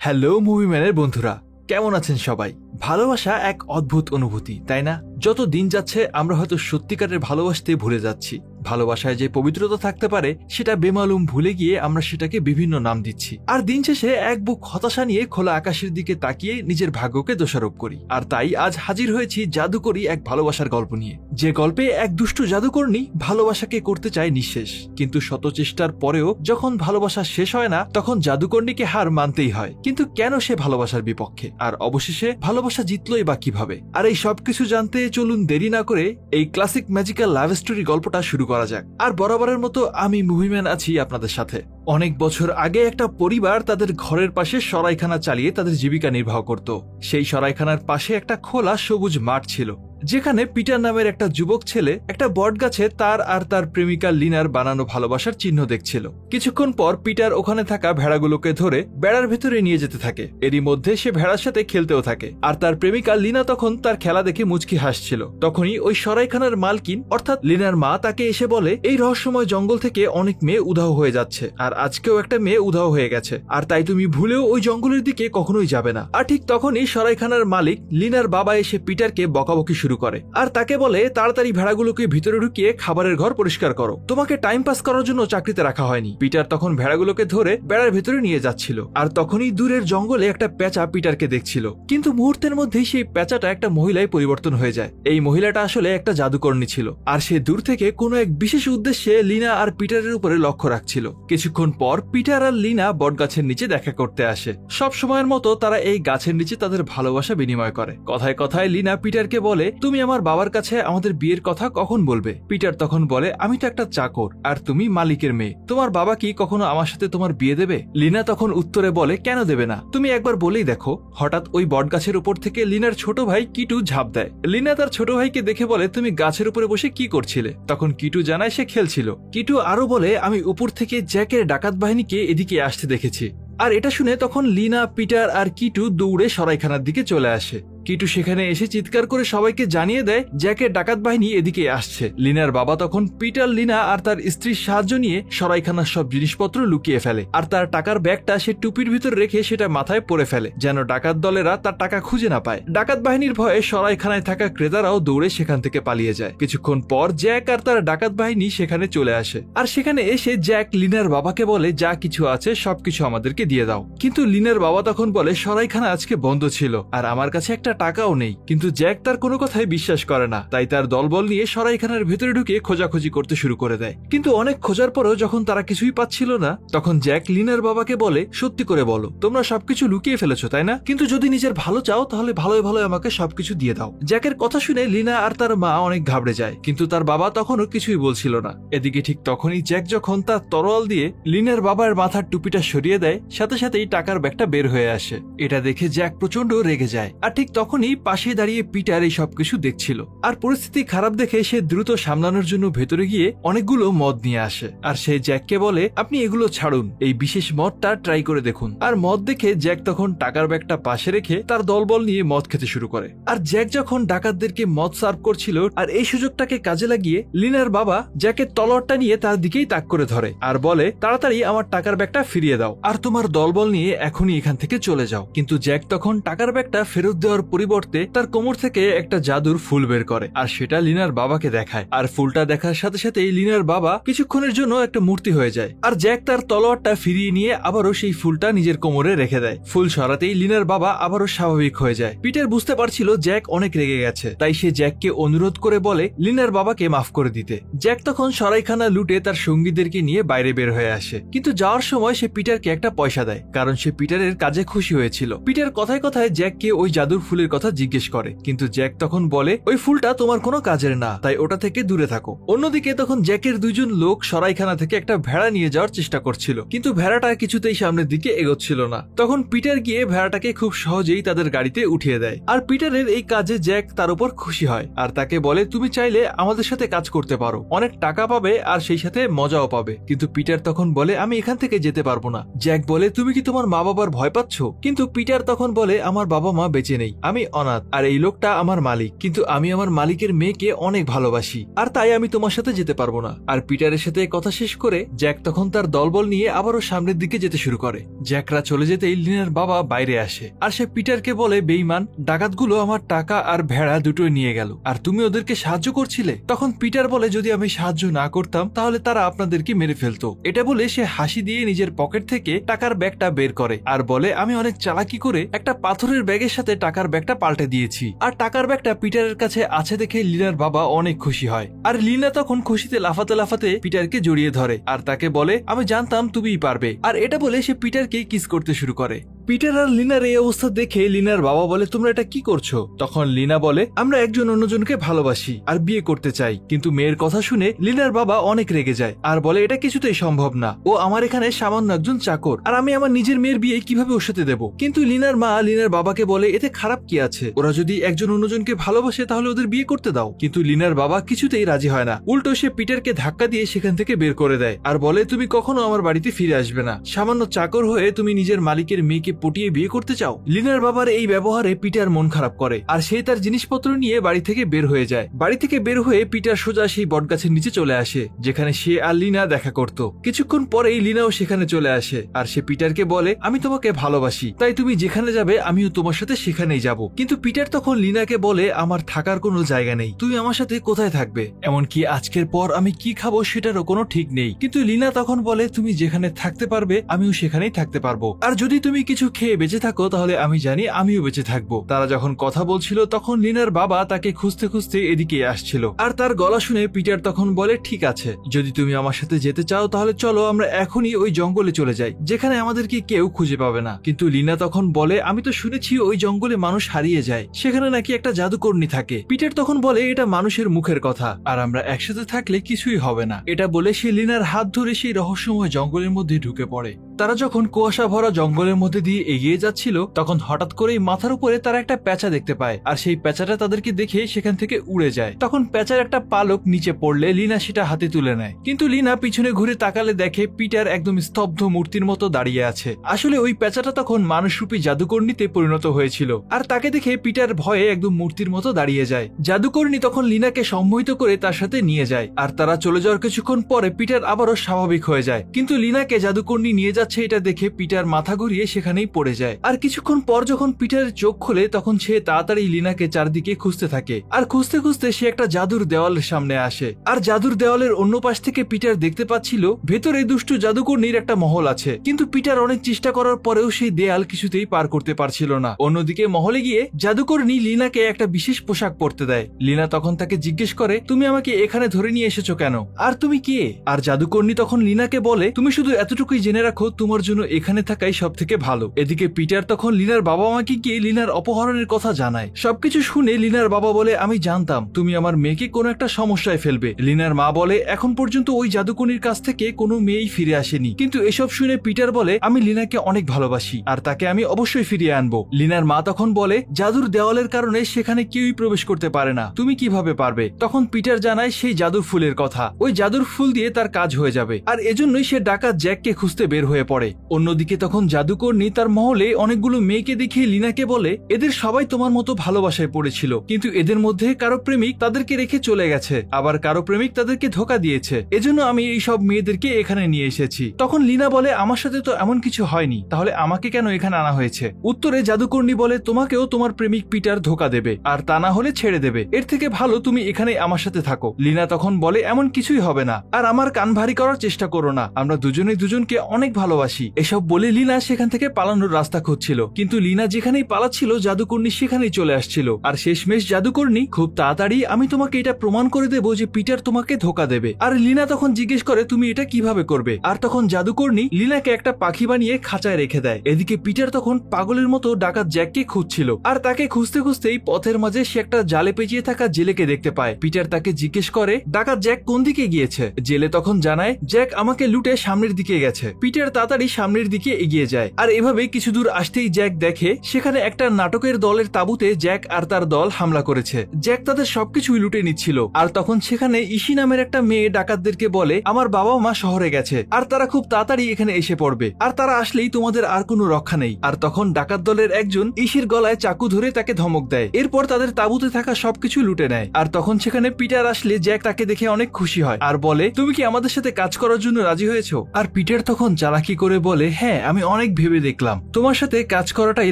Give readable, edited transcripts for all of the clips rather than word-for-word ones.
Hello মুভিম্যানের বন্ধুরা, কেমন আছেন সবাই? ভালোবাসা এক অদ্ভুত অনুভূতি, তাই না? যত দিন যাচ্ছে আমরা হয়তো সত্যিকারের ভালোবাসতে ভুলে যাচ্ছি। ভালোবাসায় যে পবিত্রতা থাকতে পারে সেটা বেমালুম ভুলে গিয়ে আমরা সেটাকে বিভিন্ন নাম দিচ্ছি। আর দিন শেষে এক বুক হতাশা নিয়ে খোলা আকাশের দিকে তাকিয়ে নিজের ভাগ্যকে দোষারোপ করি। আর তাই আজ হাজির হয়েছি জাদুকরী এক ভালোবাসার গল্প নিয়ে, যে গল্পে এক দুষ্টু জাদুকরনী ভালোবাসাকে করতে চায় নিঃশেষ, কিন্তু শত চেষ্টার পরেও যখন ভালোবাসা শেষ হয় না তখন জাদুকরনীকে হার মানতেই হয়। কিন্তু কেন সে ভালোবাসার বিপক্ষে, আর অবশেষে ভালোবাসা জিতলই বা কিভাবে? আর এই সবকিছু জানতে চলুন দেরি না করে এই ক্লাসিক ম্যাজিক্যাল লাভ স্টোরি গল্পটা শুরু করা যাক। আর বরাবরের মতো আমি মুভিম্যান আছি আপনাদের সাথে। অনেক বছর আগে একটা পরিবার তাদের ঘরের পাশে সরাইখানা চালিয়ে তাদের জীবিকা নির্বাহ করত। সেই সরাইখানার পাশে একটা খোলা সবুজ মাঠ ছিল, যেখানে পিটার নামের একটা যুবক ছেলে একটা বটগাছে তার আর তার প্রেমিকা লিনার বানানো ভালোবাসার চিহ্ন দেখছিল। কিছুক্ষণ পর পিটার ওখানে থাকা ভেড়াগুলোকে ধরে বেড়ার ভেতরে নিয়ে যেতে থাকে। এরই মধ্যে সে ভেড়ার সাথে খেলতেও থাকে। আর তার প্রেমিকা লিনা তখন তার খেলা দেখে মুচকি হাসছিল। তখনই ওই সরাইখানার মালকিন অর্থাৎ লিনার মা তাকে এসে বলে, এই রহস্যময় জঙ্গল থেকে অনেক মেয়ে উধাও হয়ে যাচ্ছে, আর আজকেও একটা মেয়ে উধাও হয়ে গেছে, আর তাই তুমি ভুলেও ওই জঙ্গলের দিকে কখনোই যাবে না। আর ঠিক তখনই সরাইখানার মালিক লিনার বাবা এসে পিটারকে বকাবকি শুরু করে, আর তাকে বলে তাড়াতাড়ি ভেড়াগুলোকে ভিতরে ঢুকিয়ে খাবারের ঘর পরিষ্কার করো, তোমাকে টাইম পাস করার জন্য চাকরিতে রাখা হয়নি। পিটার তখন ভেড়াগুলোকে ধরে বেড়ার ভেতরে নিয়ে যাচ্ছিল। আর তখনই দূরের জঙ্গলে একটা পেঁচা পিটারকে দেখছিল, কিন্তু মুহূর্তের মধ্যেই সেই পেঁচাটা একটা মহিলায় পরিবর্তন হয়ে যায়। এই মহিলাটা আসলে একটা জাদুকরনী ছিল, আর সে দূর থেকে কোনো এক বিশেষ উদ্দেশ্যে লিনা আর পিটারের উপরে লক্ষ্য রাখছিল। কিছুক্ষণ পর পিটার আর লিনা বটগাছের নিচে দেখা করতে আসে। সব সময়ের মতো তারা এই গাছের নিচে তাদের ভালোবাসা বিনিময় করে। কথায় কথায় লিনা পিটারকে বলে, তুমি আমার বাবার কাছে আমাদের বিয়ের কথা কখন বলবে? পিটার তখন বলে, আমি তো একটা চাকর আর তুমি মালিকের মেয়ে, তোমার বাবা কি কখনো আমার সাথে তোমার বিয়ে দেবে? লিনা তখন উত্তরে বলে, কেন দেবে না, তুমি একবার বলেই দেখো। হঠাৎ ওই বটগাছের উপর থেকে লিনার ছোট ভাই কিটু ঝাঁপ দেয়। লিনা তার ছোট ভাইকে দেখে বলে, তুমি গাছের উপরে বসে কি করছিলে? তখন কিটু জানায় সে খেলছিল। কিটু আরো বলে, আমি উপর থেকে জ্যাকের ডাকাত বাহিনীকে এদিকে আসতে দেখেছি। আর এটা শুনে তখন লিনা, পিটার আর কিটু দৌড়ে সরাইখানার দিকে চলে আসে। কিটু সেখানে এসে চিৎকার করে সবাইকে জানিয়ে দেয় জ্যাকের ডাকাত বাহিনী এদিকে আসছে। লিনার বাবা তখন পিটার, লিনা আর তার স্ত্রীর সাহায্য নিয়ে সরাইখানার সব জিনিসপত্র লুকিয়ে ফেলে। আর তার টাকার ব্যাগটা সে টুপির ভিতর রেখে সেটা মাথায় পরে ফেলে, যেন ডাকাত দলেরা তার টাকা খুঁজে না পায়। ডাকাত বাহিনীর ভয়ে সরাইখানায় থাকা ক্রেতারাও দৌড়ে সেখান থেকে পালিয়ে যায়। কিছুক্ষণ পর জ্যাক আর তার ডাকাত বাহিনী সেখানে চলে আসে। আর সেখানে এসে জ্যাক লিনার বাবাকে বলে, যা কিছু আছে সবকিছু আমাদেরকে দিয়ে দাও। কিন্তু লিনার বাবা তখন বলে, সরাইখানা আজকে বন্ধ ছিল আর আমার কাছে একটা টাকাও নেই। কিন্তু জ্যাক তার কোনো কথাই বিশ্বাস করে না, তাই তার দলবল নিয়ে সরাইখানার ভেতরে ঢুকে খোঁজাখুঁজি করতে শুরু করে দেয়। কিন্তু অনেক খোঁজার পরেও যখন তারা কিছুই পাচ্ছিল না, তখন জ্যাক লিনার বাবাকে বলে, সত্যি করে বলো, তোমরা সবকিছু লুকিয়ে ফেলেছো তাই না? কিন্তু যদি নিজের ভালো চাও তাহলে ভালোই ভালো আমাকে সবকিছু দিয়ে দাও। জ্যাকের কথা শুনে লিনা আর তার মা অনেক ঘাবড়ে যায়, কিন্তু তার বাবা তখনও কিছুই বলছিল না। এদিকে ঠিক তখনই জ্যাক যখন তার তরোয়াল দিয়ে লিনার বাবার মাথার টুপিটা সরিয়ে দেয়, সাথে সাথেই টাকার ব্যাগটা বের হয়ে আসে। এটা দেখে জ্যাক প্রচন্ড রেগে যায়। আর ঠিক তখনই পাশে দাঁড়িয়ে পিটার এই সবকিছু দেখছিল। আর পরিস্থিতি খারাপ দেখে সে দ্রুত সামলানোর জন্য ভেতরে গিয়ে অনেকগুলো মদ নিয়ে আসে। আর সে জ্যাককে বলে, আপনি এগুলো ছাড়ুন, এই বিশেষ মদটা ট্রাই করে দেখুন। আর মদ দেখে জ্যাক তখন টাকার ব্যাগটা পাশে রেখে তার দলবল নিয়ে মদ খেতে শুরু করে। আর জ্যাক যখন ডাকাতদেরকে মদ সার্ভ করছিল, আর এই সুযোগটাকে কাজে লাগিয়ে লিনার বাবা জ্যাকের তলোয়ারটা নিয়ে তার দিকেই তাক করে ধরে আর বলে, তাড়াতাড়ি আমার টাকার ব্যাগটা ফিরিয়ে দাও আর তোমার দলবল নিয়ে এখনই এখান থেকে চলে যাও। কিন্তু জ্যাক তখন টাকার ব্যাগটা ফেরত দেওয়ার পরিবর্তে তার কোমর থেকে একটা জাদুর ফুল বের করে আর সেটা লিনার বাবাকে দেখায়। আর ফুলটা দেখার সাথে সাথেই লিনার বাবা কিছুক্ষণের জন্য একটা মূর্তি হয়ে যায়। আর জ্যাক তার তলোয়ারটা ফিরিয়ে নিয়ে আবারও সেই ফুলটা নিজের কোমরে রেখে দেয়। ফুল সরাতেই লিনার বাবা আবারও স্বাভাবিক হয়ে যায়। পিটার বুঝতে পারছিল জ্যাক অনেক রেগে গেছে, তাই সে জ্যাককে অনুরোধ করে বলে লিনার বাবাকে মাফ করে দিতে। জ্যাক তখন সরাইখানা লুটে তার সঙ্গীদেরকে নিয়ে বাইরে বের হয়ে আসে, কিন্তু যাওয়ার সময় সে পিটারকে একটা পয়সা দেয়, কারণ সে পিটারের কাজে খুশি হয়েছিল। পিটার কথায় কথায় জ্যাককে ওই জাদুর ফুলের কথা জিজ্ঞেস করে, কিন্তু জ্যাক তখন বলে, ওই ফুলটা তোমার কোনো কাজের না, তাই ওটা থেকে দূরে থাকো। অন্যদিকে তখন জ্যাকের দুইজন লোক সরাইখানা থেকে একটা ভেড়া নিয়ে যাওয়ার চেষ্টা করছিল, কিন্তু ভেড়াটা কিছুতেই সামনের দিকে এগোচ্ছিল না। তখন পিটার গিয়ে ভেড়াটাকে খুব সহজেই তাদের গাড়িতে উঠিয়ে দেয়। আর পিটারের এই কাজে জ্যাক তার উপর খুশি হয় আর তাকে বলে, তুমি চাইলে আমাদের সাথে কাজ করতে পারো, অনেক টাকা পাবে আর সেই সাথে মজাও পাবে। কিন্তু পিটার তখন বলে, আমি এখান থেকে যেতে পারবো না। জ্যাক বলে, তুমি কি তোমার মা বাবার ভয় পাচ্ছ? কিন্তু পিটার তখন বলে, আমার বাবা মা বেঁচে নেই আমি অনাথ আর এই লোকটা আমার মালিক, কিন্তু আমি আমার মালিকের মেয়েকে অনেক ভালোবাসি আর তাই আমি তোমার সাথে যেতে পারবো না। আর পিটারের সাথে কথা শেষ করে জ্যাক তখন তার দলবল নিয়ে আবারও সামনের দিকে যেতে শুরু করে। জ্যাকরা চলে যেতেই লিনার বাবা বাইরে আসে আর সে পিটারকে বলে, বেঈমান, ডাকাতগুলো আমার টাকা আর ভেড়া দুটোই নিয়ে গেল আর তুমি ওদেরকে সাহায্য করছিলে। তখন পিটার বলে, যদি আমি সাহায্য না করতাম তাহলে তারা আপনাদেরকে মেরে ফেলতো। এটা বলে সে হাসি দিয়ে নিজের পকেট থেকে টাকার ব্যাগটা বের করে আর বলে, আমি অনেক চালাকি করে একটা পাথরের ব্যাগের সাথে টাকার ব্যাগটা পাল্টে দিয়েছি। আর টাকার ব্যাগটা পিটারের কাছে আছে দেখে লিনার বাবা অনেক খুশি হয়। আর লিনা তখন খুশিতে লাফাতে লাফাতে পিটারকে জড়িয়ে ধরে আর তাকে বলে, আমি জানতাম তুমিই পারবে। আর এটা বলে সে পিটারকে কিস করতে শুরু করে। পিটার আর লিনার এই অবস্থা দেখে লিনার বাবা বলে, তোমরা এটা কি করছো? তখন লিনা বলে, আমরা একজন অন্যজনকে ভালোবাসি আর বিয়ে করতে চাই। কিন্তু মেয়ের কথা শুনে লিনার বাবা অনেক রেগে যায় আর বলে, এটা কিছুতেই সম্ভব না। ও আমার এখানে সামান্য একজন চাকর আর আমি আমার নিজের মেয়ের বিয়ে কিভাবে ওর সাথে দেবো? কিন্তু লিনার মা লিনার বাবাকে বলে, এতে খারাপ কি আছে? ওরা যদি একজন অন্যজনকে ভালোবাসে তাহলে ওদের বিয়ে করতে দাও। কিন্তু লিনার বাবা কিছুতেই রাজি হয় না। উল্টো সে পিটারকে ধাক্কা দিয়ে সেখান থেকে বের করে দেয় আর বলে, তুমি কখনো আমার বাড়িতে ফিরে আসবে না। সামান্য চাকর হয়ে তুমি নিজের মালিকের মেয়েকে পটিয়ে বিয়ে করতে চাও? লিনার বাবার এই ব্যবহারে পিটার মন খারাপ করে আর সে তার জিনিসপত্র নিয়ে বাড়ি থেকে বের হয়ে যায়। বাড়ি থেকে বের হয়ে পিটার সোজা সেই বটগাছের নিচে চলে আসে যেখানে সে আর লিনা দেখা করত। কিছুক্ষণ পরেই লিনাও সেখানে চলে আসে আর সে পিটারকে বলে, আমি তোমাকে ভালোবাসি, তাই তুমি যেখানে যাবে আমিও তোমার সাথে সেখানেই যাব। কিন্তু পিটার তখন লিনাকে বলে, আমার থাকার কোনো জায়গা নেই, তুমি আমার সাথে কোথায় থাকবে? এমনকি আজকের পর আমি কি খাবো সেটারও কোনো ঠিক নেই। কিন্তু লিনা তখন বলে, তুমি যেখানে থাকতে পারবে আমিও সেখানেই থাকতে পারবো, আর যদি তুমি কিছু খেয়ে বেঁচে থাকো তাহলে আমি জানি আমিও বেঁচে থাকবো। তারা যখন কথা বলছিল তখন লিনার বাবা তাকে খুঁজতে খুঁজতে এদিকে আসছিল আর তার গলা শুনে পিটার তখন বলে, ঠিক আছে, যদি তুমি আমার সাথে যেতে চাও তাহলে চলো আমরা এখনই ওই জঙ্গলে চলে যাই যেখানে আমাদেরকে কেউ খুঁজে পাবে না। কিন্তু লিনা তখন বলে, আমি তো শুনেছি ওই জঙ্গলে মানুষ হারিয়ে যায়, সেখানে নাকি একটা জাদুকর্ণী থাকে। পিটার তখন বলে, এটা মানুষের মুখের কথা আর আমরা একসাথে থাকলে কিছুই হবে না। এটা বলে সে লিনার হাত ধরে সেই রহস্যময় জঙ্গলের মধ্যে ঢুকে পড়ে। তারা যখন কুয়াশা ভরা জঙ্গলের মধ্যে দিয়ে এগিয়ে যাচ্ছিল তখন হঠাৎ করেই মাথার উপরে তারা একটা প্যাঁচা দেখতে পায় আর সেই প্যাঁচাটা তাদেরকে দেখে সেখান থেকে উড়ে যায়। তখন প্যাঁচার একটা পালক নিচে পড়লে লিনা সেটা হাতে তুলে নেয়, কিন্তু লিনা পিছনে ঘুরে তাকালে দেখে পিটার একদম স্তব্ধ মূর্তির মতো দাঁড়িয়ে আছে। আসলে ওই প্যাঁচাটা তখন মানুষরূপী জাদুকর্ণীতে পরিণত হয়েছিল আর তাকে দেখে পিটার ভয়ে একদম মূর্তির মতো দাঁড়িয়ে যায়। জাদুকর্ণী তখন লিনাকে সম্মোহিত করে তার সাথে নিয়ে যায় আর তারা চলে যাওয়ার কিছুক্ষণ পরে পিটার আবারও স্বাভাবিক হয়ে যায়। কিন্তু লিনাকে জাদুকর্ণী নিয়ে যাচ্ছে এটা দেখে পিটার মাথা ঘুরিয়ে সেখানেই পড়ে যায়। আর কিছুক্ষণ পর যখন পিটারের চোখ খোলে তখন সে তাড়াতাড়ি লিনাকে চারদিকে খুঁজতে থাকে আর খুঁজতে খুঁজতে সে একটা জাদুর দেওয়ালের সামনে আসে। আর জাদুর দেওয়ালের অন্য পাশ থেকে পিটার দেখতে পাচ্ছিল ভেতরে দুষ্টু জাদুকর্ণীর একটা মহল আছে, কিন্তু পিটার অনেক চেষ্টা করার পরেও সেই দেয়াল কিছুতেই পার করতে পারছিল না। অন্যদিকে মহলে গিয়ে জাদুকর্ণী লিনাকে একটা বিশেষ পোশাক পরতে দেয়। লিনা তখন তাকে জিজ্ঞেস করে, তুমি আমাকে এখানে ধরে নিয়ে এসেছো কেন আর তুমি কে? আর জাদুকর্ণী তখন লিনাকে বলে, তুমি শুধু এতটুকুই জেনে রাখো, তোমার জন্য এখানে থাকাই সব থেকে ভালো। এদিকে পিটার তখন লিনার বাবা মাকে গিয়ে লিনার অপহরণের কথা জানায়। সবকিছু শুনে লিনার বাবা বলে, আমি জানতাম তুমি আমার মেয়েকে কোনো একটা সমস্যায় ফেলবে। লিনার মা বলে, এখন পর্যন্ত ওই জাদুকর্ণীর কাছ থেকে কোনো মেয়েই ফিরে আসেনি। কিন্তু এসব শুনে পিটার বলে, আমি লিনাকে অনেক ভালোবাসি আর তাকে আমি অবশ্যই ফিরিয়ে আনবো। লিনার মা তখন বলে, জাদুর দেওয়ালের কারণে সেখানে কেউই প্রবেশ করতে পারে না, তুমি কিভাবে পারবে? তখন পিটার জানায় সেই জাদুর ফুলের কথা, ওই জাদুর ফুল দিয়ে তার কাজ হয়ে যাবে আর এজন্যই সে ডাকাত জ্যাককে খুঁজতে বের হয়ে পড়ে। অন্যদিকে তখন জাদুকর্ণী তার মহলে অনেকগুলো মেয়েকে দেখিয়ে লিনাকে বলে, এদের সবাই তোমার মতো ভালোবাসায় পড়েছিল, কিন্তু এদের মধ্যে কারো প্রেমিক তাদেরকে রেখে চলে গেছে, আবার কারো প্রেমিক তাদেরকে ধোকা দিয়েছে, এজন্য আমি এই সব মেয়েদেরকে এখানে নিয়ে এসেছি। তখন লিনা বলে, আমার সাথে তো এমন কিছু হয়নি, তাহলে আমাকে কেন এখানে আনা হয়েছে? উত্তরে জাদুকর্ণী বলে, তোমাকেও তোমার প্রেমিক পিটার ধোকা দেবে আর তা না হলে ছেড়ে দেবে, এর থেকে ভালো তুমি এখানে আমার সাথে থাকো। লিনা তখন বলে, এমন কিছুই হবে না আর আমার কান ভারী করার চেষ্টা করো না, আমরা দুজনেই দুজনকে অনেক ভালোবাসি। এসব বলে লিনা সেখান থেকে পালানোর রাস্তা খুঁজছিল, কিন্তু লিনা যেখানেই পালাচ্ছিল জাদুকর্ণী সেখানেই চলে আসছিল। আর শেষমেশ জাদুকর্ণী, খুব তাড়াতাড়ি আমি তোমাকে এটা প্রমাণ করে দেবো যে পিটার তোমাকে ধোকা দেবে। আর লিনা তখন জিজ্ঞেস করে, তুমি এটা কিভাবে করবে? আর তখন জাদুকর্ণী লিনাকে একটা পাখি বানিয়ে খাঁচায় রেখে দেয়। এদিকে পিটার তখন পাগলের মতো ডাকাত জ্যাককে খুঁজছিল আর তাকে খুঁজতে খুঁজতেই পথের মাঝে সে একটা জালে পেঁচিয়ে থাকা জেলেকে দেখতে পায়। পিটার তাকে জিজ্ঞেস করে, ডাকাত জ্যাক কোন দিকে গিয়েছে? জেলে তখন জানায়, জ্যাক আমাকে লুটে সামনের দিকে গেছে। পিটার তাড়াতাড়ি সামনের দিকে এগিয়ে যায় আর এভাবে এভাবে কিছু দূর আসতেই জ্যাক দেখে সেখানে একটা নাটকের দলের তাঁবুতে জ্যাক আর তার দল হামলা করেছে। জ্যাক তাদের সবকিছুই লুটে নিচ্ছিল। আর তখন সেখানে ইশি নামের একটা মেয়ে ডাকাতদেরকে বলে আমার বাবা মা শহরে গেছে আর তারা খুব তাড়াতাড়ি এখানে এসে পড়বে, আর তারা আসলেই তোমাদের আর কোনো রক্ষা নেই। আর তখন ডাকাত দলের একজন ইশির গলায় চাকু ধরে তাকে ধমক দেয়। এরপর তাদের তাঁবুতে থাকা সবকিছু লুটে নেয়। আর তখন সেখানে পিটার আসলে জ্যাক তাকে দেখে অনেক খুশি হয় আর বলে তুমি কি আমাদের সাথে কাজ করার জন্য রাজি হয়েছো? আর পিটার তখন চালাকি করে বলে হ্যাঁ, আমি অনেক ভেবে দেখলাম তোমার সাথে কাজ করাটাই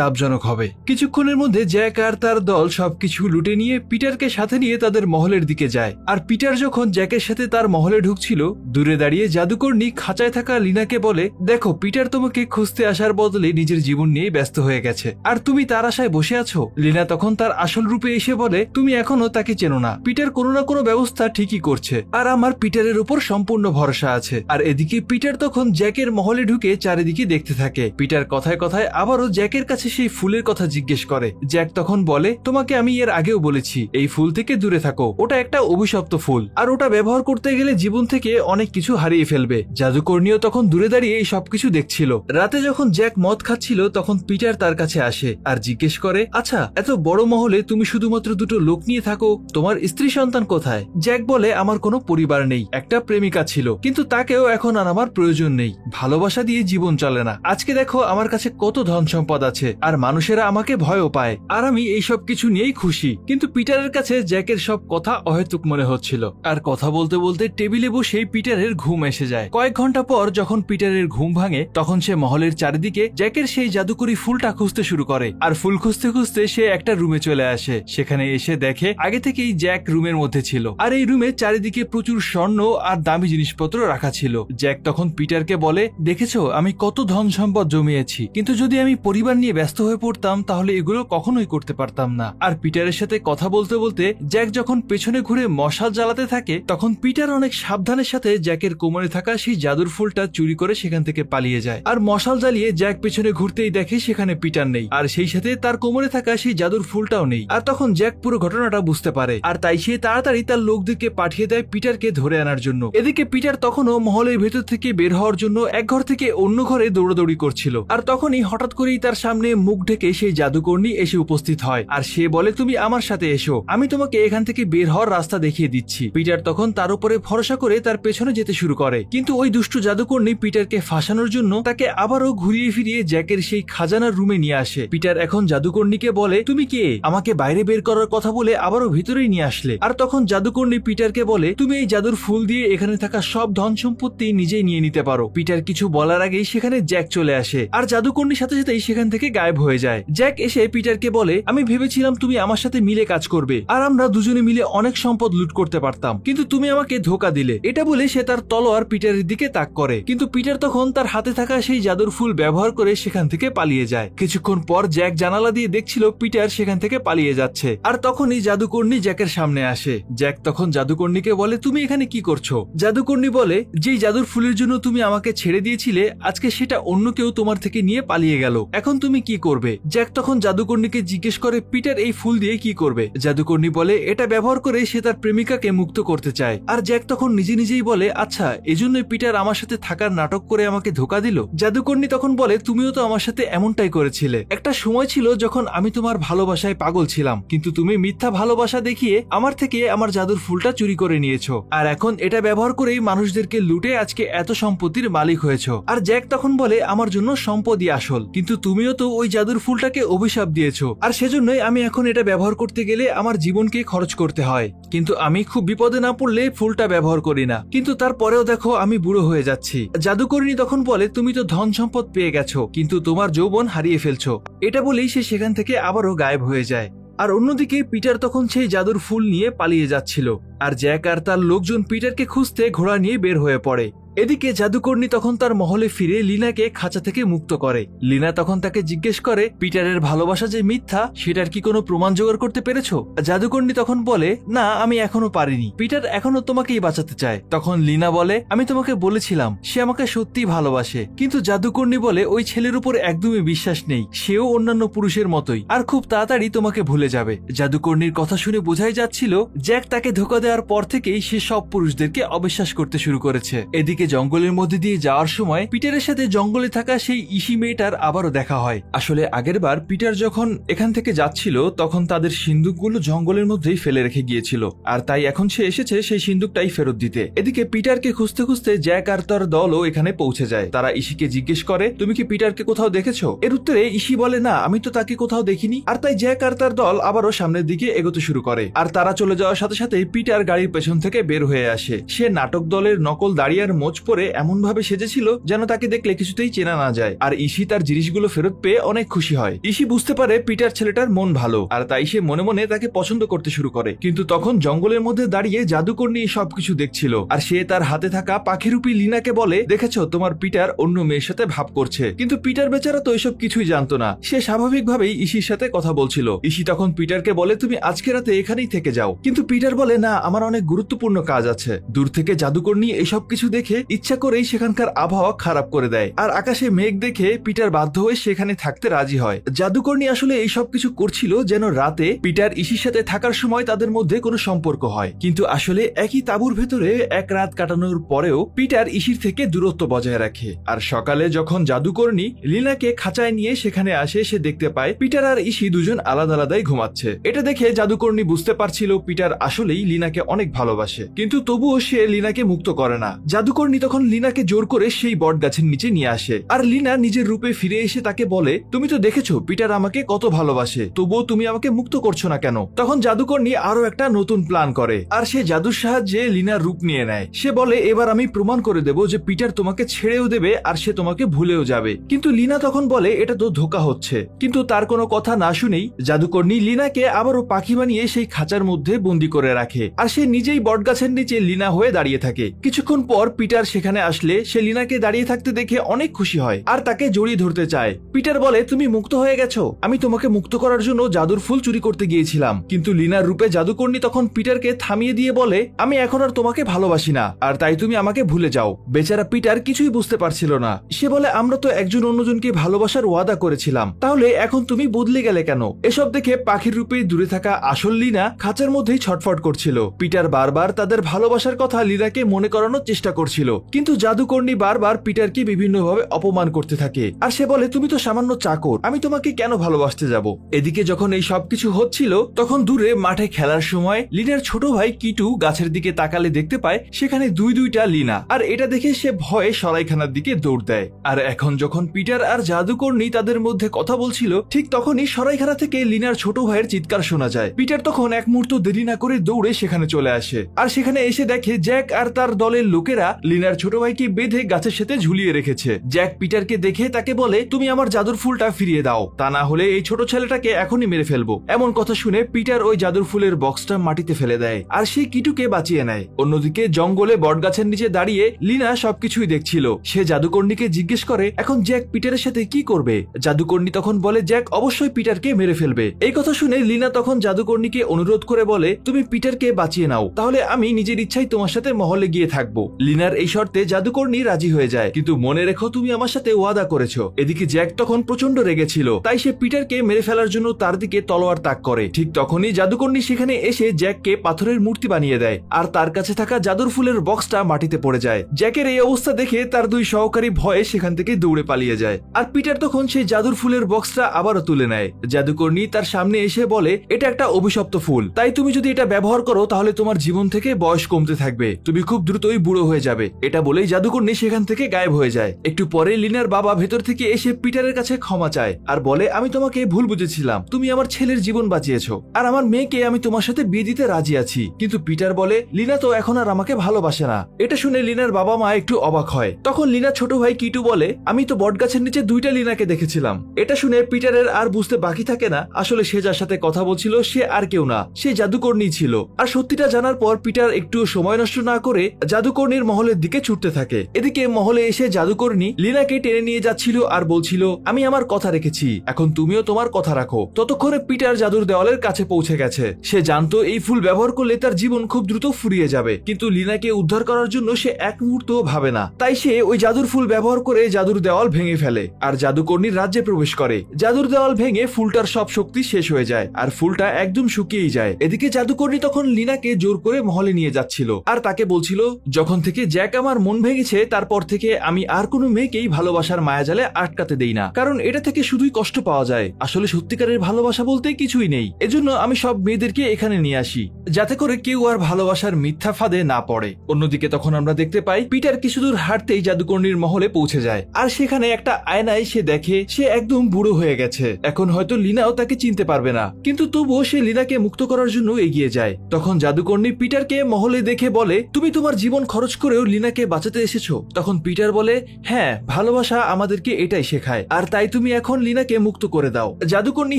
লাভজনক হবে। কিছুক্ষণের মধ্যে জ্যাক আর তার দল সবকিছু লুটে নিয়ে পিটারকে সাথে নিয়ে তাদের মহলের দিকে যায়। আর পিটার যখন জ্যাকের সাথে তার মহলে ঢুকছিল, দূরে দাঁড়িয়ে জাদুকরনী খাঁচায় থাকা লিনাকে বলে দেখো পিটার তোমাকে খুঁজতে আসার বদলে নিজের জীবন নিয়ে ব্যস্ত হয়ে গেছে আর তুমি তার আশায় বসে আছো। লিনা তখন তার আসল রূপে এসে বলে তুমি এখনো তাকে চেনো না, পিটার কোনো না কোনো ব্যবস্থা ঠিকই করছে আর আমার পিটারের উপর সম্পূর্ণ ভরসা আছে। আর এদিকে পিটার তখন জ্যাকের মহলে ঢুকে চারিদিকে দেখতে থাকে। পিটার কথায় কথায় আবারও জ্যাকের কাছে সেই ফুলের কথা জিজ্ঞেস করে। জ্যাক তখন বলে তোমাকে আমি এর আগেও বলেছি এই ফুল থেকে দূরে থাকো, ওটা একটা অভিশপ্ত ফুল আর ওটা ব্যবহার করতে গেলে জীবন থেকে অনেক কিছু হারিয়ে ফেলবে। জাদুকর্ণীও তখন দূরে দাঁড়িয়ে এই সবকিছু দেখছিল। রাতে যখন জ্যাক মদ খাচ্ছিল তখন পিটার তার কাছে আসে আর জিজ্ঞেস করে আচ্ছা এত বড় মহলে তুমি শুধুমাত্র দুটো লোক নিয়ে থাকো, তোমার স্ত্রী সন্তান কোথায়? জ্যাক বলে আমার কোনো পরিবার নেই, একটা প্রেমিকা ছিল কিন্তু তাকেও এখন আর আমার প্রয়োজন নেই, ভালোবাসা দিয়ে জীবন চলে না। আজকে দেখো আমার কাছে কত ধন সম্পদ আছে আর মানুষেরা আমাকে ভয়ও পায় আর আমি এই সব কিছু নিয়েই খুশি। কিন্তু পিটারের কাছে জ্যাকের সব কথা অহেতুক মনে হচ্ছিল। আর কথা বলতে বলতে টেবিলে বসে পিটারের ঘুম এসে যায়। কয়েক ঘন্টা পর যখন পিটারের ঘুম ভাঙে তখন সে মহলের চারিদিকে জ্যাকের সেই জাদুকরি ফুলটা খুঁজতে শুরু করে। আর ফুল খুঁজতে খুঁজতে সে একটা রুমে চলে আসে। সেখানে এসে দেখে আগে থেকেই জ্যাক রুমের মধ্যে ছিল আর এই রুমে চারিদিকে প্রচুর স্বর্ণ আর দামি জিনিসপত্র রাখা ছিল। জ্যাক তখন পিটারকে বলে দেখেছো আমি কত ধন সম্পদ জমিয়েছি, কিন্তু যদি আমি পরিবার নিয়ে ব্যস্ত হয়ে পড়তাম তাহলে এগুলো কখনোই করতে পারতাম না। আর পিটারের সাথে কথা বলতে বলতে জ্যাক যখন পেছনে ঘুরে মশাল জ্বালাতে থাকে তখন পিটার অনেক সাবধানের সাথে জ্যাকের কোমরে থাকা সেই জাদুর ফুলটা চুরি করে সেখান থেকে পালিয়ে যায়। আর মশাল জ্বালিয়ে জ্যাক পেছনে ঘুরতেই দেখে সেখানে পিটার নেই আর সেই সাথে তার কোমরে থাকা সেই জাদুর ফুলটাও নেই। আর তখন জ্যাক পুরো ঘটনাটা বুঝতে পারে আর তাই সে তাড়াতাড়ি তার লোকদেরকে পাঠিয়ে দেয় পিটারকে ধরে আনার জন্য। এদিকে পিটার তখনও মহলের ভেতর থেকে বের হওয়ার জন্য এক ঘর থেকে অন্য ঘরে দৌড়াদৌড়ি করছিল। আর তখনই হঠাৎ করেই তার সামনে মুখ ঢেকে সেই জাদুকর্ণী এসে উপস্থিত হয় আর সে বলে তুমি আমার সাথে এসো, আমি তোমাকে এখান থেকে বের হওয়ার রাস্তা দেখিয়ে দিচ্ছি। পিটার তখন তার উপরে ভরসা করে তার পেছনে যেতে শুরু করে, কিন্তু ওই দুষ্ট জাদুকর্ণী পিটারকে ফাঁসানোর জন্য তাকে আবারও ঘুরিয়ে ফিরিয়ে জ্যাকের সেই খাজানার রুমে নিয়ে আসে। পিটার এখন জাদুকর্ণীকে বলে তুমি কে, আমাকে বাইরে বের করার কথা বলে আবারও ভিতরেই নিয়ে আসলে। আর তখন জাদুকর্ণী পিটারকে বলে তুমি এই জাদুর ফুল দিয়ে এখানে থাকা সব ধন সম্পত্তি নিজেই নিয়ে নিতে পারো। পিটার কিছু বলার আগেই সেখানে জ্যাক চলে আসে আর জাদুকর্ণীর সাথে সাথেই সেখান থেকে গায়েব হয়ে যায়। জ্যাক এসে পিটারকে বলে আমি ভেবেছিলাম তুমি আমার সাথে মিলে কাজ করবে আর আমরা দুজনে মিলে অনেক সম্পদ লুট করতে পারতাম, কিন্তু তুমি আমাকে ধোকা দিলে। এটা বলে সে তার তলোয়ার পিটারের দিকে তাক করে, কিন্তু পিটার তখন তার হাতে থাকা সেই জাদুর ফুল ব্যবহার করে সেখান থেকে পালিয়ে যায়। কিছুক্ষণ পর জ্যাক জানালা দিয়ে দেখছিল পিটার সেখান থেকে পালিয়ে যাচ্ছে আর তখনই জাদুকর্ণী জ্যাকের সামনে আসে। জ্যাক তখন জাদুকর্ণীকে বলে তুমি এখানে কি করছো? জাদুকর্ণী বলে যেই জাদুর ফুলের জন্য তুমি আমাকে ছেড়ে দিয়েছিলে আজকে সেটা অন্য কেউ তোমার থেকে নিয়ে পালিয়ে গেল, এখন তুমি কি করবে? জ্যাক তখন জাদুকর্ণীকে জিজ্ঞেস করে পিটার এই ফুল দিয়ে কি করবে? জাদুকর্ণী বলে এটা ব্যবহার করে সে তার প্রেমিকাকে মুক্ত করতে চায়। আর জ্যাক তখন নিজে নিজেই বলে আচ্ছা এজন্যই পিটার আমার সাথে থাকার নাটক করে আমাকে ধোকা দিল। জাদুকর্ণী তখন বলে তুমিও তো আমার সাথে এমনটাই করেছিলে। একটা সময় ছিল যখন আমি তোমার ভালোবাসায় পাগল ছিলাম, কিন্তু তুমি মিথ্যা ভালোবাসা দেখিয়ে আমার থেকে আমার জাদুর ফুলটা চুরি করে নিয়েছো আর এখন এটা ব্যবহার করেই মানুষদেরকে লুটে আজকে এত সম্পত্তির মালিক হয়েছো। আর জ্যাক তখন বলে আমার জন্য সম্পদই আসল, কিন্তু তুমিও তো ওই জাদুর ফুলটাকে অভিশাপ দিয়েছো আর সেজন্যই আমি এখন এটা ব্যবহার করতে গেলে আমার জীবনকে খরচ করতে হয়, কিন্তু আমি খুব বিপদে না পড়লে ফুলটা ব্যবহার করি না, কিন্তু তারপরেও দেখো আমি বুড়ো হয়ে যাচ্ছি। জাদুকর্ণী তখন বলে তুমি তো ধন সম্পদ পেয়ে গেছো কিন্তু তোমার যৌবন হারিয়ে ফেলছো। এটা বলেই সে সেখান থেকে আবারও গায়েব হয়ে যায়। আর অন্যদিকে পিটার তখন সেই জাদুর ফুল নিয়ে পালিয়ে যাচ্ছিল আর জ্যাক আর তার লোকজন পিটারকে খুঁজতে ঘোড়া নিয়ে বের হয়ে পড়ে। এদিকে জাদুকর্ণী তখন তার মহলে ফিরে লিনাকে খাঁচা থেকে মুক্ত করে। লিনা তখন তাকে জিজ্ঞেস করে পিটারের ভালোবাসা যে মিথ্যা সেটার কি কোনো প্রমাণ জোগাড় করতে পেরেছো? জাদুকর্ণী তখন বলে না আমি এখনো পারিনি, পিটার এখনো তোমাকেই বাঁচাতে চায়। তখন লিনা বলে আমি তোমাকে বলেছিলাম সে আমাকে সত্যি ভালোবাসে, কিন্তু জাদুকর্ণী বলে ওই ছেলের উপর একদমই বিশ্বাস নেই, সেও অন্যান্য পুরুষের মতোই আর খুব তাড়াতাড়ি তোমাকে ভুলে যাবে। জাদুকর্ণীর কথা শুনে বোঝাই যাচ্ছিল জ্যাক তাকে ধোঁকা দেওয়ার পর থেকেই সে সব পুরুষদেরকে অবিশ্বাস করতে শুরু করেছে। এদিকে জঙ্গলের মধ্যে দিয়ে যাওয়ার সময় পিটারের সাথে জঙ্গলে থাকা সেই ইসি মেয়েটার আবারও দেখা হয়। আসলে আগের বার পিটার যখন এখান থেকে যাচ্ছিল তখন তাদের সিন্দুকগুলো জঙ্গলের মধ্যেই ফেলে রেখে গিয়েছিল, আর তাই এখন সে এসেছে সেই সিন্দুকটাই ফেরত দিতে। এদিকে পিটারকে খুঁজতে খুঁজতে জ্যাক আর তার দলও এখানে পৌঁছে যায়। তারা ইসিকে জিজ্ঞেস করে, তুমি কি পিটারকে কোথাও দেখেছো? এর উত্তরে ইসি বলে, না, আমি তো তাকে কোথাও দেখিনি। আর তাই জ্যাক আর তার দল আবারও সামনের দিকে এগোতে শুরু করে। আর তারা চলে যাওয়ার সাথে সাথে পিটার গাড়ির পেছন থেকে বের হয়ে আসে। সে নাটক দলের নকল দাড়ি আর মোচ পরে এমন ভাবে সেজেছিল যেন তাকে দেখলে কিছুতেই চেনা না যায়। আর ইসি তার জিনিসগুলো ফেরত পেয়ে অনেক খুশি হয়। ইসি বুঝতে পারে পিটার ছেলেটার মন ভালো, আর তাই সে মনে মনে তাকে পছন্দ করতে শুরু করে। কিন্তু তখন জঙ্গলের মধ্যে দাঁড়িয়ে জাদুকরনী সবকিছু দেখছিল, আর সে তার হাতে থাকা পাখিরূপী লিনাকে বলে, দেখেছো তোমার পিটার অন্য মেয়ের সাথে ভাব করছে। কিন্তু পিটার বেচারা তো এসব কিছুই জানতো না। সে স্বাভাবিকভাবেই ইসির সাথে কথা বলছিল। ইসি তখন পিটারকে বলে, তুমি আজকে রাতে এখানেই থেকে যাও। কিন্তু পিটার বলে, না, আমার অনেক গুরুত্বপূর্ণ কাজ আছে। দূর থেকে জাদুকরনী এসব কিছু দেখে ইচ্ছা করেই সেখানকার আবহাওয়া খারাপ করে দেয়। আর আকাশে মেঘ দেখে পিটার বাধ্য হয়ে সেখানে থাকতে রাজি হয়। জাদুকরনী আসলে এই সব কিছু করছিল যেন রাতে পিটার ইসির সাথে থাকার সময় তাদের মধ্যে কোনো সম্পর্ক হয়। কিন্তু আসলে একই তাঁবুর ভেতরে এক রাত কাটানোর পরেও পিটার ইসির থেকে দূরত্ব বজায় রাখে। আর সকালে যখন জাদুকরনী লিনাকে খাঁচায় নিয়ে সেখানে আসে, সে দেখতে পায় পিটার আর ইসি দুজন আলাদা আলাদাই ঘুমাচ্ছে। এটা দেখে জাদুকরনী বুঝতে পারছিল পিটার আসলেই লিনাকে অনেক ভালোবাসে, কিন্তু তবুও সে লিনাকে মুক্ত করে না। জাদুকরনী তখন লিনাকে জোর করে সেই বট গাছের নিচে নিয়ে আসে। আর লিনা নিজের রূপে ফিরে এসে তাকে বলে, তুমি তো দেখেছো পিটার আমাকে কত ভালোবাসে, তবুও তুমি আমাকে মুক্ত করছো না কেন? তখন জাদুকরনী আরো একটা নতুন প্ল্যান করে, আর সে জাদুর সাহায্যে লিনার রূপ নিয়ে নেয়। সে বলে, এবার আমি প্রমাণ করে দেব যে পিটার তোমাকে ছেড়েও দেবে আর সে তোমাকে ভুলেও যাবে। কিন্তু লিনা তখন বলে, এটা তো ধোঁকা হচ্ছে। কিন্তু তার কোনো কথা না শুনেই জাদুকরনী লিনাকে আবারও পাখি বানিয়ে সেই খাঁচার মধ্যে বন্দি করে রাখে। আর সে নিজেই বটগাছের নিচে লিনা হয়ে দাঁড়িয়ে থাকে। কিছুক্ষণ পর পিটার সেখানে আসলে সে লিনাকে দাঁড়িয়ে থাকতে দেখে অনেক খুশি হয় আর তাকে জড়িয়ে ধরতে চায়। পিটার বলে, তুমি মুক্ত হয়ে গেছো। আমি তোমাকে মুক্ত করার জন্য জাদুর ফুল চুরি করতে গিয়েছিলাম। কিন্তু লিনার রূপে জাদুকরনী তখন পিটারকে থামিয়ে দিয়ে বলে, আমি এখন আর তোমাকে ভালোবাসি না, আর তাই তুমি আমাকে ভুলে যাও। বেচারা পিটার কিছুই বুঝতে পারছিল না। সে বলে, আমরা তো একজন অন্যজনকে ভালোবাসার ওয়াদা করেছিলাম, তাহলে এখন তুমি বদলে গেলে কেন? এসব দেখে পাখির রূপে দূরে থাকা আসল লিনা খাঁচার মধ্যেই ছটফট করছিল। পিটার বারবার তাদের ভালোবাসার কথা লিনাকে মনে করানোর চেষ্টা করছিল, কিন্তু জাদুকরনী বারবার পিটারকে বিভিন্নভাবে অপমান করতে থাকে। আর সে বলে, তুমি তো সামান্য চাকর, আমি তোমাকে কেন ভালোবাসতে যাব? এদিকে যখন এই সবকিছু হচ্ছিল তখন দূরে মাঠে খেলার সময় লিনার ছোট ভাই কিটু গাছের দিকে তাকালে দেখতে পায় সেখানে দুইটা লিনা। আর এটা দেখে সে ভয়ে সরাইখানার দিকে দৌড় দেয়। আর এখন যখন পিটার আর জাদুকরনী তাদের মধ্যে কথা বলছিল ঠিক তখনই সরাইখানা থেকে লিনার ছোট ভাইয়ের চিৎকার শোনা যায়। পিটার তখন এক মুহূর্ত দেরি না করে দৌড়ে সেখানে চলে আসে। আর সেখানে এসে দেখে জ্যাক আর তার দলের লোকেরা লিনার ছোট ভাইকে বেঁধে গাছের সাথে ঝুলিয়ে রেখেছে। জ্যাক পিটারকে দেখে তাকে বলে, তুমি আমার জাদুর ফুলটা ফিরিয়ে দাও, তা না হলে এই ছোট ছেলেটাকে এখনই মেরে ফেলবো। এমন কথা শুনে পিটার ওই জাদুর ফুলের বক্সটা মাটিতে ফেলে দেয় আর সেই কিটুকে বাঁচিয়ে নেয়। অন্যদিকে জঙ্গলে বটগাছের নিচে দাঁড়িয়ে লিনা সবকিছুই দেখছিল। সে জাদুকরনীকে জিজ্ঞেস করে, এখন জ্যাক পিটারের সাথে কি করবে? জাদুকরনী তখন বলে, জ্যাক অবশ্যই পিটারকে মেরে ফেলবে। এই কথা শুনে লিনা তখন জাদুকরনীকে অনুরোধ করে বলে, তুমি পিটারকে বাঁচিয়ে নাও, তাহলে আমি নিজের ইচ্ছাই তোমার সাথে মহলে গিয়ে থাকবো। লিনার এই শর্তে জাদুকরনী রাজি হয়ে যায়, কিন্তু মনে রেখো তুমি আমার সাথে ওয়াদা করেছো। এদিকে জ্যাক তখন প্রচন্ড রেগেছিল, তাই সে পিটারকে মেরে ফেলার জন্য তার দিকে তলোয়ার তাক করে। ঠিক তখনই জাদুকরনী সেখানে এসে জ্যাককে পাথরের মূর্তি বানিয়ে দেয়, আর তার কাছে থাকা জাদুর ফুলের বক্সটা মাটিতে পড়ে যায়। জ্যাকের এই অবস্থা দেখে তার দুই সহকারী ভয়ে সেখান থেকে দৌড়ে পালিয়ে যায়। আর পিটার তখন সেই জাদুর ফুলের বক্সটা আবারও তুলে নেয়। জাদুকরনী তার সামনে এসে বলে, এটা একটা অভিশপ্ত ফুল, তাই তুমি যদি এটা ব্যবহার করো তাহলে তোমার জীবন থেকে বয়স কমতে থাকবে, তুমি খুব দ্রুতই বুড়ো হয়ে যাবে। এটা বলেই জাদুকরনী সেখান থেকে গায়েব হয়ে যায়। একটু পরে লিনার বাবা ভেতর থেকে এসে পিটারের কাছে ক্ষমা চায় আর বলে, আমি তোমাকে ভুল বুঝেছিলাম, তুমি আমার ছেলের জীবন বাঁচিয়েছো আর আমার মেয়েকে আমি তোমার সাথে বিয়ে দিতে রাজি আছি। কিন্তু পিটার বলে, লিনা তো এখন আর আমাকে ভালোবাসে না। এটা শুনে লিনার বাবা মা একটু অবাক হয়। তখন লিনার ছোট ভাই কিটু বলে, আমি তো বটগাছের নিচে দুইটা লিনাকে দেখেছিলাম। এটা শুনে পিটারের আর বুঝতে বাকি থাকে না আসলে সে যার সাথে কথা বলছিল সে আর কেউ না, সে জাদুকরনী ছিল। আর সত্যিটা জানার পর পিটার একটু সময় নষ্ট না করে জাদুকরনীর মহলের দিকে ছুটতে থাকে। এদিকে মহলে এসে জাদুকরনী লিনাকে টেনে নিয়ে যাচ্ছিল আর বলছিল, আমি আমার কথা রেখেছি, এখন তুমিও তোমার কথা রাখো। ততক্ষণে পিটার জাদুর দেওয়ালের কাছে পৌঁছে গেছে। সে জানতো এই ফুল ব্যবহার করলে তার জীবন খুব দ্রুত ফুরিয়ে যাবে, কিন্তু লিনাকে উদ্ধার করার জন্য সে এক মুহূর্ত ভাবে না। তাই সে ওই জাদুর ফুল ব্যবহার করে জাদুর দেওয়াল ভেঙে ফেলে আর জাদুকরনীর রাজ্যে প্রবেশ করে। জাদুর দেওয়াল ভেঙে ফুলটার সব শক্তি শেষ হয়ে যায় আর ফুলটা একদম শুকিয়েই যায়। এদিকে জাদুকরনী তখন লিনাকে জোর করে মহলে নিয়ে যাচ্ছিল আর তাকে বলছিল, যখন থেকে জ্যাক এক আমার মন ভেঙেছে তারপর থেকে আমি আর কোনো মেয়েকেই ভালোবাসার মায়াজালে আটকাতে দেই না, কারণ এটা থেকে শুধুই কষ্ট পাওয়া যায়। আসলে সত্যিকারের ভালোবাসা বলতে কিছুই নেই। এজন্য আমি সব মেয়েদেরকে এখানে নিয়ে আসি যাতে করে কেউ আর ভালোবাসার মিথ্যা ফাঁদে না পড়ে। অন্যদিকে তখন আমরা দেখতে পাই পিটার কিছু দূর হাঁটতেই জাদুকর্ণীর মহলে পৌঁছে যায়, আর সেখানে একটা আয়নায় সে দেখে সে একদম বুড়ো হয়ে গেছে। এখন হয়তো লিনাও তাকে চিনতে পারবে না, কিন্তু তবুও সে লিনাকে মুক্ত করার জন্য এগিয়ে যায়। তখন জাদুকর্ণী পিটারকে মহলে দেখে বলে, তুমি তোমার জীবন খরচ করেও লিনাকে বাঁচাতে এসেছো। তখন পিটার বলে, হ্যাঁ, ভালোবাসা আমাদেরকে এটাই শেখায়, আর তাই তুমি এখন লিনাকে মুক্ত করে দাও। জাদুকর্ণী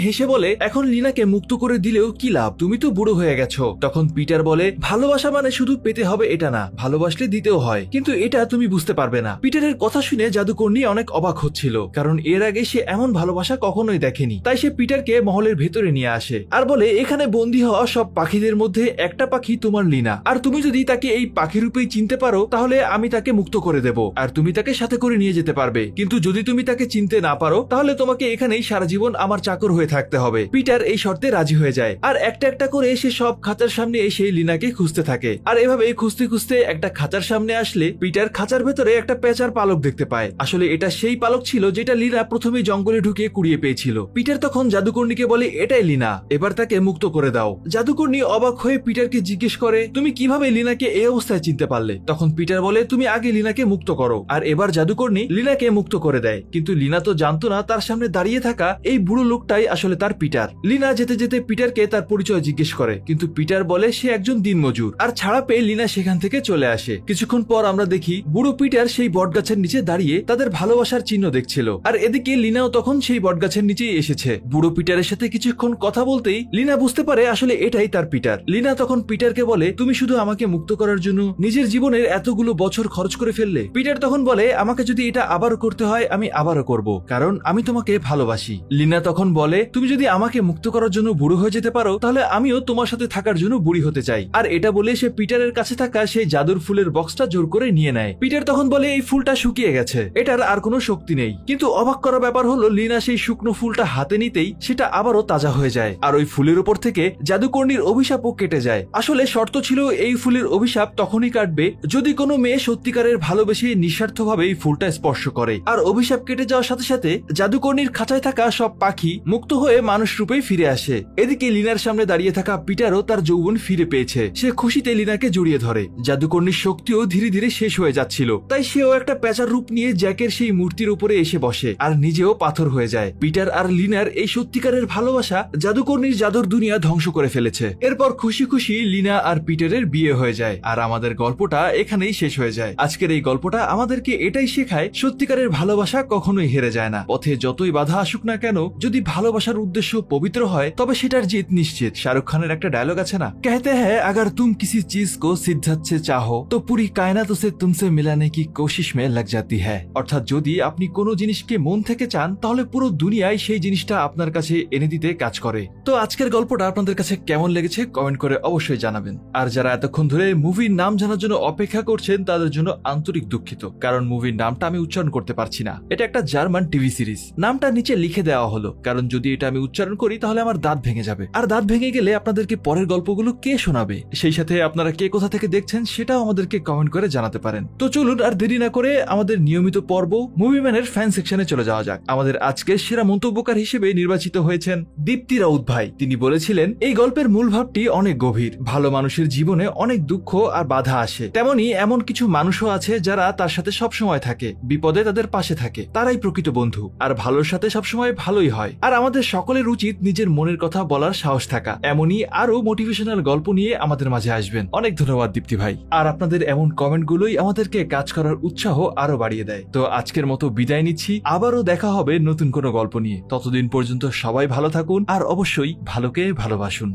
হেসে বলে, এখন লিনাকে মুক্ত করে দিলেও কি লাভ, তুমি তো বুড়ো হয়ে গেছো। তখন পিটার বলে, ভালোবাসা মানে শুধু পেতে হবে এটা না, ভালোবাসলে দিতেও হয়, কিন্তু এটা তুমি বুঝতে পারবে না। পিটারের কথা শুনে জাদুকর্ণী অনেক অবাক হচ্ছিল, কারণ এর আগে সে এমন ভালোবাসা কখনোই দেখেনি। তাই সে পিটারকে মহলের ভেতরে নিয়ে আসে আর বলে, এখানে বন্দী হওয়া সব পাখিদের মধ্যে একটা পাখি তোমার লিনা, আর তুমি যদি তাকে এই পাখি রূপেই চিনতে পারো তাহলে আমি তাকে মুক্ত করে দেব, আর তুমি তাকে সাথে করে নিয়ে যেতে পারবে। কিন্তু যদি তুমি তাকে চিনতে না পারো তাহলে তোমাকে এখানেই সারা জীবন আমার চাকর হয়ে থাকতে হবে। পিটার এই শর্তে রাজি হয়ে যায়, আর একটা একটা করে এসে সব খাঁচার সামনে এসে লিনাকে খুঁজতে থাকে। আর এভাবে খুঁজতে খুঁজতে একটা খাঁচার সামনে আসলে পিটার খাঁচার ভেতরে একটা পেঁচার পালক দেখতে পায়। আসলে এটা সেই পালক ছিল যেটা লিনা প্রথমে জঙ্গলে ঢুকে কুড়িয়ে পেয়েছিল। পিটার তখন জাদুকর্ণীকে বলে, এটাই লিনা, এবার তাকে মুক্ত করে দাও। জাদুকর্ণী অবাক হয়ে পিটারকে জিজ্ঞেস করে, তুমি কিভাবে লিনাকে এই অবস্থায় চিনতে পারলে? তখন পিটার বলে, তুমি আগে লিনাকে মুক্ত করো। আর এবার জাদুকর্ণী লিনাকে মুক্ত করে দেয়, কিন্তু লিনা তো জানতো না তার সামনে দাঁড়িয়ে থাকা এই বুড়ো লোকটাই আসলে তার পিটার। লিনা যেতে যেতে পিটারকে তার পরিচয় জিজ্ঞেস করে, কিন্তু পিটার বলে সে একজন দিনমজুর। আর ছাড়া পেয়ে লিনা সেখান থেকে চলে আসে। কিছুক্ষণ পর আমরা দেখি বুড়ো পিটার সেই বটগাছের নিচে দাঁড়িয়ে তাদের ভালোবাসার চিহ্ন দেখছিল, আর এদিকে লিনাও তখন সেই বটগাছের নিচেই এসেছে। বুড়ো পিটারের সাথে কিছুক্ষণ কথা বলতেই লিনা বুঝতে পারে আসলে এটাই তার পিটার। লিনা তখন পিটারকে বলে, তুমি শুধু আমাকে মুক্ত করার জন্য নিজের জীবনের এতগুলো বছর খরচ করে ফেললে। পিটার তখন বলে, আমাকে যদি এটা আবারও করতে হয় আমি আবারও করব, কারণ আমি তোমাকে ভালোবাসি। লিনা তখন বলে, তুমি যদি আমাকে মুক্ত করার জন্য বুড়ো হয়ে যেতে পারো তাহলে আমিও তোমার সাথে থাকার জন্য বুড়ি হতে চাই। আর এটা বলে সে পিটারের কাছে থাকা সেই জাদুর ফুলের বক্সটা জোর করে নিয়ে নেয়। পিটার তখন বলে, এই ফুলটা শুকিয়ে গেছে, এটার আর কোনো শক্তি নেই। কিন্তু অবাক করার ব্যাপার হলো লিনা সেই শুকনো ফুলটা হাতে নিতেই সেটা আবারও তাজা হয়ে যায়, আর ওই ফুলের উপর থেকে জাদুকর্ণীর অভিশাপও কেটে যায়। আসলে শর্ত ছিল এই ফুলের অভিশাপ তখনই কাটবে যদি কোনো মেয়ে সত্যিকারের ভালোবেসে নিঃস্বার্থভাবে এই ফুলটা স্পর্শ করে। আর অভিশাপ কেটে যাওয়ার সাথে সাথে জাদুকর্ণীর খাঁচায় থাকা সব পাখি মুক্ত হয়ে মানুষ রূপে ফিরে আসে। এদিকে লিনার সামনে দাঁড়িয়ে থাকা পিটারও তার যৌবন ফিরে পেয়েছে। সে খুশিতে লিনাকে জড়িয়ে ধরে। জাদুকর্ণীর শক্তিও ধীরে ধীরে শেষ হয়ে যাচ্ছিল, তাই সেও একটা পেঁচার রূপ নিয়ে জ্যাকের সেই মূর্তির উপরে এসে বসে আর নিজেও পাথর হয়ে যায়। পিটার আর লিনার এই সত্যিকারের ভালোবাসা জাদুকর্ণীর জাদুর দুনিয়া ধ্বংস করে ফেলেছে। এরপর খুশি খুশি লিনা আর পিটারের বিয়ে হয়ে যায়, আর আমাদের গল্পটা এখানেই শেষ হয়ে যায়। আজকের এই গল্পটা আমাদেরকে এটাই শেখায়, সত্যিকারের ভালোবাসা কখনোই হেরে যায় না। পথে যতই বাধা আসুক না কেন, যদি ভালোবাসার উদ্দেশ্য পবিত্র হয় তবে সেটার জিত নিশ্চিত। শাহরুখ খানের একটা ডায়লগ আছে না, कहते हैं अगर तुम किसी चीज को शिद्दत से चाहो तो पूरी कायनात उसे तुमसे मिलाने की कोशिश में लग जाती है। অর্থাৎ যদি আপনি কোনো জিনিসকে মন থেকে চান তাহলে পুরো দুনিয়ায় সেই জিনিসটা আপনার কাছে এনে দিতে কাজ করে। তো আজকের গল্পটা আপনাদের কাছে কেমন লেগেছে কমেন্ট করে অবশ্যই জানাবেন। আর যারা এতক্ষণ ধরে মুভির নাম জানার জন্য অপেক্ষা করছেন তাদের জন্য আন্তরিক দুঃখিত, কারণ মুভির নামটা আমি উচ্চারণ করতে পারছি না। এটা একটা জার্মান টিভি সিরিজ। নামটা নিচে লিখে দেওয়া হলো, কারণ যদি এটা আমি উচ্চারণ করি তাহলে আমার দাঁত ভেঙে যাবে, আর দাঁত ভেঙে গেলে আপনাদেরকে পরের গল্পগুলো কে শোনাবে। সেই সাথে আপনারা কে কোথা থেকে দেখছেন সেটাও আমাদেরকে কমেন্ট করে জানাতে পারেন। তো চলুন আর দেরি না করে আমাদের নিয়মিত পর্ব মুভিম্যানের ফ্যান সেকশনে চলে যাওয়া যাক। আমাদের আজকের সেরা মন্তব্যকার হিসেবে নির্বাচিত হয়েছেন দীপ্তি রাউত ভাই। তিনি বলেছিলেন, এই গল্পের মূল ভাবটি অনেক গভীর। ভালো মানুষের জীবনে অনেক দুঃখ আর বাধা আসে, তেমনি এমন কিছু মানুষও আছে যারা তার সাথে সবসময় থাকে, বিপদে তাদের পাশে থাকে, তারাই প্রকৃত বন্ধু। আর ভালোর সাথে সবসময় ভালোই হয়। আর আমাদের সকলের উচিত নিজের মনের কথা বলার সাহস থাকা। এমনই আরো মোটিভেশনাল গল্প নিয়ে আমাদের মাঝে আসবেন। অনেক ধন্যবাদ দীপ্তি ভাই। আর আপনাদের এমন কমেন্টগুলোই আমাদেরকে কাজ করার উৎসাহ আরো বাড়িয়ে দেয়। তো আজকের মতো বিদায় নিচ্ছি, আবারও দেখা হবে নতুন কোনো গল্প নিয়ে। ততদিন পর্যন্ত সবাই ভালো থাকুন আর অবশ্যই ভালোকে ভালোবাসুন।